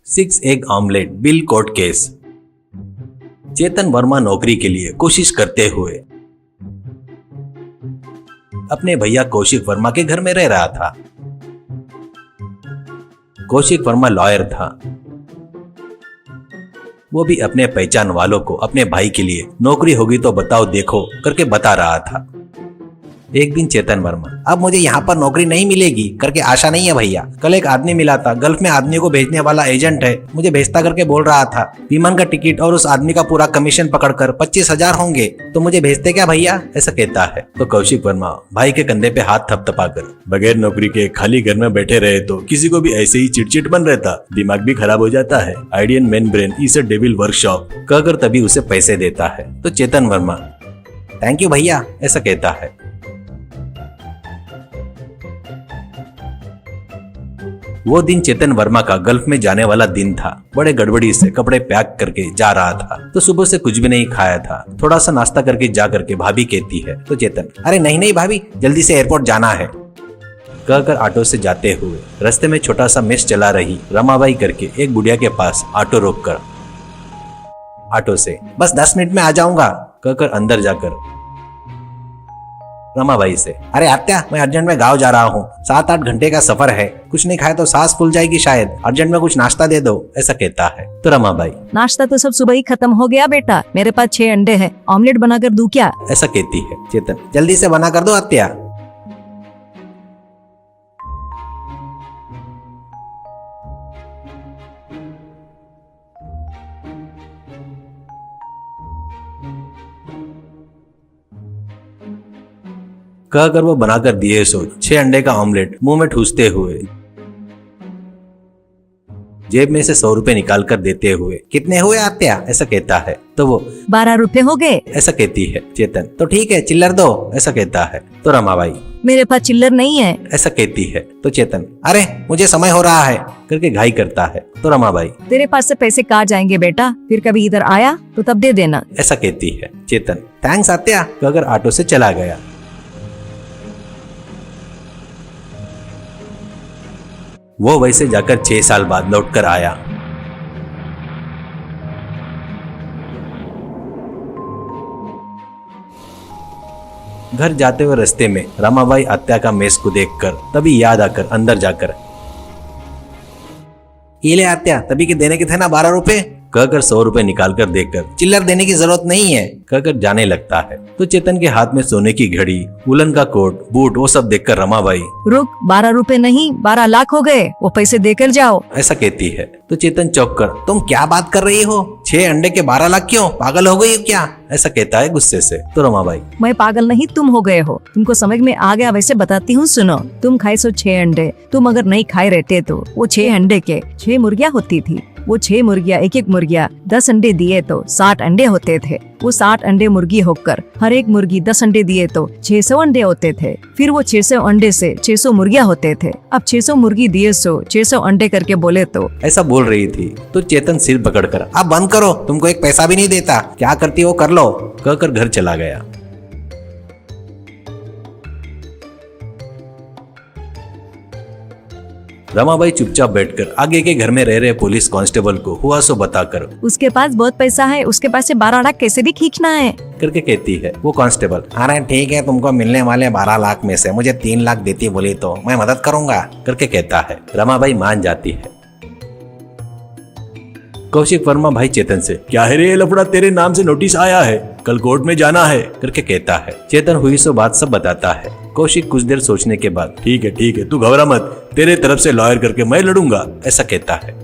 6 egg omelette bill court case. Chetan Verma नौकरी के लिए कोशिश करते हुए अपने भैया कौशिक वर्मा के घर में रह रहा था। कौशिक वर्मा लॉयर था। वो भी अपने पहचान वालों को अपने भाई के लिए नौकरी होगी तो बताओ देखो करके बता रहा था। एक दिन चेतन वर्मा, अब मुझे यहाँ पर नौकरी नहीं मिलेगी करके आशा नहीं है भैया। कल एक आदमी मिला था, गल्फ में आदमी को भेजने वाला एजेंट है, मुझे भेजता करके बोल रहा था। विमान का टिकट और उस आदमी का पूरा कमीशन पकड़कर 25,000 होंगे, तो मुझे भेजते क्या भैया, ऐसा कहता है। तो कौशिक वर्मा भाई के कंधे पे हाथ थपथपाकर, बगैर नौकरी के खाली घर में बैठे रहे तो किसी को भी ऐसे ही चिटचिट बन रहता, दिमाग भी खराब हो जाता है। Idle man brain is a devil workshop कहकर तभी उसे पैसे देता है। तो चेतन वर्मा थैंक यू भैया ऐसा कहता है। वो दिन चेतन वर्मा का गल्फ में जाने वाला दिन था। बड़े गड़बड़ी से कपड़े पैक करके जा रहा था, तो सुबह से कुछ भी नहीं खाया था। थोड़ा सा नाश्ता करके जा करके भाभी कहती है, तो चेतन, अरे नहीं नहीं भाभी, जल्दी से एयरपोर्ट जाना है कहकर ऑटो से जाते हुए रास्ते में छोटा सा मेस चला रही रमाबाई करके एक बुढ़िया के पास ऑटो रोककर ऑटो से बस 10 मिनट में आ जाऊंगा कहकर अंदर जाकर रमाबाई से, अरे आत्या, मैं अर्जेंट में गांव जा रहा हूँ, 7-8 घंटे का सफर है, कुछ नहीं खाए तो सांस फूल जाएगी शायद, अर्जेंट में कुछ नाश्ता दे दो ऐसा कहता है। तो रमाबाई, नाश्ता तो सब सुबह ही खत्म हो गया बेटा, मेरे पास 6 अंडे हैं, ऑमलेट बनाकर दूं क्या, ऐसा कहती है। चेतन, जल्दी से बना कर दो आत्या। कहकर वो बनाकर दिए सो 6 अंडे का ऑमलेट मुंह में ठूसते हुए जेब में से 100 रुपए निकाल कर देते हुए, कितने हुए आत्या ऐसा कहता है। तो वो 12 रुपए हो गए ऐसा कहती है। चेतन, तो ठीक है चिल्लर दो ऐसा कहता है। तो रमाबाई, मेरे पास चिल्लर नहीं है ऐसा कहती है। तो चेतन, अरे मुझे समय हो रहा है करके घाई करता है। तो रमाबाई, तेरे पास से पैसे कहाँ जाएंगे बेटा, फिर कभी इधर आया तो तब दे देना ऐसा कहती है। चेतन, थैंक्स आत्या कहकर ऑटो से चला गया। वो वैसे जाकर 6 साल बाद लौटकर आया। घर जाते हुए रास्ते में रमाबाई आत्या का मेस को देखकर तभी याद आकर अंदर जाकर, ये ले आत्या, तभी के देने के थे ना 12 रुपए कहकर 100 रुपए निकाल कर देकर, चिल्लर देने की जरूरत नहीं है कहकर जाने लगता है। तो चेतन के हाथ में सोने की घड़ी, वुलन का कोट, बूट वो सब देखकर रमाबाई, रुक, 12 रुपए नहीं 12 लाख हो गए, वो पैसे देकर जाओ ऐसा कहती है। तो चेतन चौंक कर, तुम क्या बात कर रही हो, 6 अंडे के 12 लाख क्यों, पागल हो गई हो क्या ऐसा कहता है गुस्से से। तो रमाबाई, मैं पागल नहीं, तुम हो गए हो, तुमको समझ में आ गया वैसे बताती हूँ सुनो। तुम खाए सो 6 अंडे, तुम अगर नहीं खाए रहते तो वो 6 अंडे के 6 मुर्गियाँ होती थी, वो 6 मुर्गियाँ एक मुर्गिया 10 अंडे दिए तो 60 अंडे होते थे। वो 60 अंडे मुर्गी होकर हर एक मुर्गी 10 अंडे दिए तो 600 अंडे होते थे। फिर वो 600 अंडे से 600 मुर्गियाँ होते थे। अब 600 मुर्गी दिए सो 600 अंडे करके बोले तो ऐसा बोल रही थी। तो चेतन सिर पकड़कर, अब बंद करो, तुमको एक पैसा भी नहीं देता, क्या करती हो कर लो कहकर घर चला गया। रमाबाई चुपचाप बैठकर आगे के घर में रह रहे पुलिस कांस्टेबल को हुआ सो बताकर, उसके पास बहुत पैसा है, उसके पास से 12 लाख कैसे भी खींचना है करके कहती है। वो कांस्टेबल, अरे ठीक है, तुमको मिलने वाले 12 लाख में से मुझे 3 लाख देती बोली तो मैं मदद करूंगा करके कहता है। रमाबाई मान जाती है। कौशिक वर्मा भाई चेतन से, क्या है रे लफड़ा, तेरे नाम से नोटिस आया है, कल कोर्ट में जाना है करके कहता है। चेतन हुई सो बात सब बताता है। कौशिक कुछ देर सोचने के बाद, ठीक है तू घबरा मत, तेरे तरफ से लॉयर करके मैं लड़ूंगा ऐसा कहता है।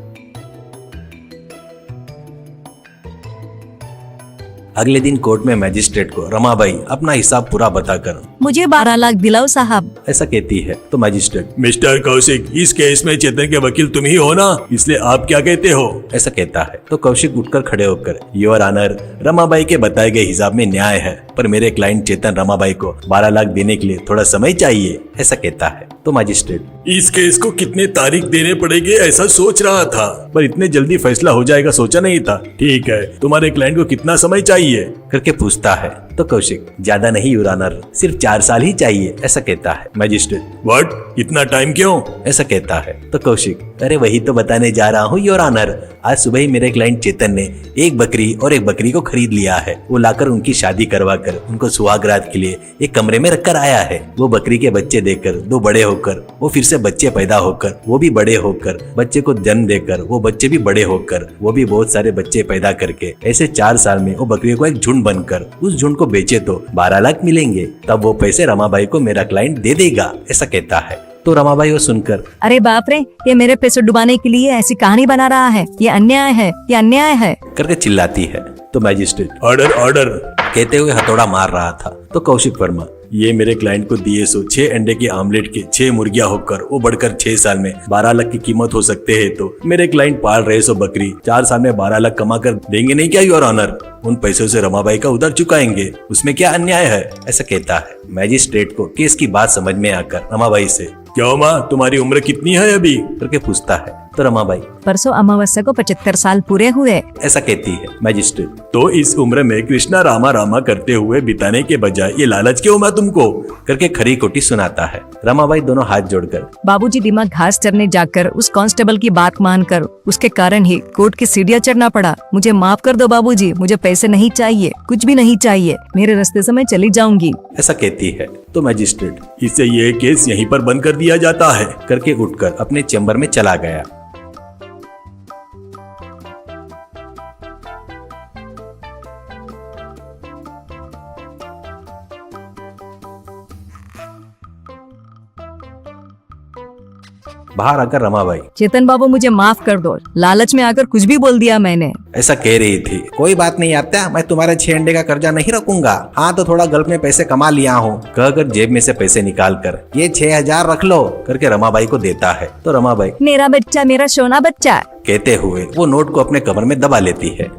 अगले दिन कोर्ट में मैजिस्ट्रेट को रमाबाई अपना हिसाब पूरा बताकर, मुझे 12 लाख दिलाओ साहब ऐसा कहती है। तो मैजिस्ट्रेट, मिस्टर कौशिक, इस केस में चेतन के वकील तुम ही हो ना, इसलिए आप क्या कहते हो ऐसा कहता है। तो कौशिक उठकर खड़े होकर, योर ऑनर, रमाबाई के बताए गए हिसाब में न्याय है, पर मेरे क्लाइंट चेतन रमाबाई को 12 लाख देने के लिए थोड़ा समय चाहिए ऐसा कहता है। तो मैजिस्ट्रेट, इस केस को कितने तारीख देने पड़ेंगे ऐसा सोच रहा था, पर इतने जल्दी फैसला हो जाएगा सोचा नहीं था। ठीक है, तुम्हारे क्लाइंट को कितना समय चाहिए करके पूछता है तो कौशिक, ज्यादा नहीं योर ऑनर, सिर्फ 4 साल ही चाहिए, ऐसा कहता है। मैजिस्ट्रेट, व्हाट, इतना टाइम क्यों, ऐसा कहता है तो कौशिक, अरे वही तो बताने जा रहा हूँ योर ऑनर। आज सुबह ही मेरे क्लाइंट चेतन ने एक बकरी और एक बकरी को खरीद लिया है। वो लाकर उनकी शादी करवा कर उनको सुहागरात के लिए एक कमरे में रखकर आया है। वो बकरी के बच्चे देकर, 2 बड़े होकर, वो फिर से बच्चे पैदा होकर, वो भी बड़े होकर, बच्चे को जन्म देकर, वो बच्चे भी बड़े होकर, वो भी बहुत सारे बच्चे पैदा करके, ऐसे 4 साल में वो बकरियों को एक झुंड बनकर उस झुंड को बेचे तो 12 लाख मिलेंगे। तब वो पैसे रमाबाई को मेरा क्लाइंट दे देगा, ऐसा कहता है। तो रमाबाई वो सुनकर, अरे बाप रे, ये मेरे पैसे डुबाने के लिए ऐसी कहानी बना रहा है, ये अन्याय है, ये अन्याय है करके चिल्लाती है। तो मैजिस्ट्रेट, ऑर्डर ऑर्डर कहते हुए हथौड़ा मार रहा था। तो कौशिक वर्मा, ये मेरे क्लाइंट को दिए सो 6 अंडे के आमलेट के 6 मुर्गियां होकर वो बढ़कर 6 साल में 12 लाख की कीमत हो सकते हैं। तो मेरे क्लाइंट पाल रहे सो बकरी 4 साल में 12 लाख कमा कर देंगे नहीं क्या योर ऑनर? उन पैसों से रमाबाई का उधार चुकाएंगे, उसमें क्या अन्याय है, ऐसा कहता है। मैजिस्ट्रेट को केस की बात समझ में आकर रमाबाई से, क्यों माँ, तुम्हारी उम्र कितनी है अभी, करके पूछता है। तो रमाबाई, परसों अमावस्या को 75 साल पूरे हुए, ऐसा कहती है। मैजिस्ट्रेट, तो इस उम्र में कृष्णा रामा रामा करते हुए बिताने के बजाय ये लालच क्यों मैं तुमको, करके खरी खोटी सुनाता है। रमाबाई दोनों हाथ जोड़कर, बाबूजी दिमाग घास चरने जाकर उस कांस्टेबल की बात मानकर उसके कारण ही कोर्ट की सीढ़ियां चढ़ना पड़ा। मुझे माफ कर दो बाबूजी, मुझे पैसे नहीं चाहिए, कुछ भी नहीं चाहिए, मेरे रास्ते से मैं चली जाऊंगी, ऐसा कहती है। तो मैजिस्ट्रेट, इससे ये केस यहीं पर बंद कर दिया जाता है, करके उठकर अपने चैम्बर में चला गया। बाहर आकर रमाबाई, चेतन बाबू मुझे माफ कर दो, लालच में आकर कुछ भी बोल दिया मैंने, ऐसा कह रही थी। कोई बात नहीं आत्या, मैं तुम्हारे 6 अंडे का कर्जा नहीं रखूंगा। हाँ तो थोड़ा गल्प में पैसे कमा लिया हूँ, कहकर जेब में से पैसे निकाल कर ये 6000 रख लो, करके रमाबाई को देता है। तो रमाबाई, मेरा बच्चा, मेरा सोना बच्चा, कहते हुए वो नोट को अपने कमर में दबा लेती है।